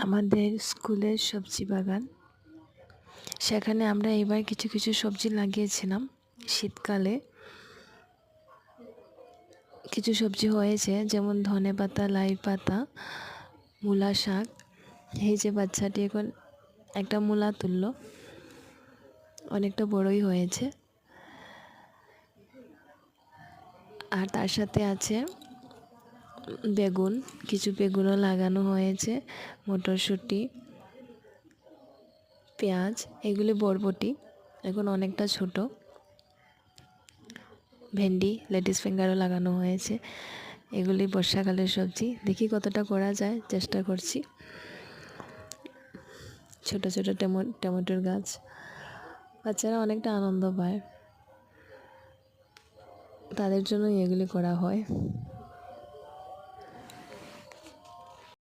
আমাদের স্কুলের সবজি বাগান, সেখানে আমরা এবার কিছু কিছু সবজি লাগিয়েছিলাম। শীতকালে কিছু সবজি হয়েছে, যেমন ধনেপাতা, লাই পাতা, মূলা শাক। এই যে বাচ্চাটি এখন একটা মূলা তুললো, অনেকটা বড়ই হয়েছে। আর তার সাথে আছে বেগুন, কিছু বেগুনও লাগানো হয়েছে, মটরশুঁটি, পেঁয়াজ, এগুলি বরবটি এখন অনেকটা ছোট, ভেন্ডি, লেডিস ফিঙ্গারও লাগানো হয়েছে। এগুলি বর্ষাকালের সবজি। দেখি কতটা করা যায়, চেষ্টা করছি। ছোট ছোট টমেটোর গাছ, বাচ্চারা অনেকটা আনন্দ পায়, তাদের জন্যই এগুলি করা হয়।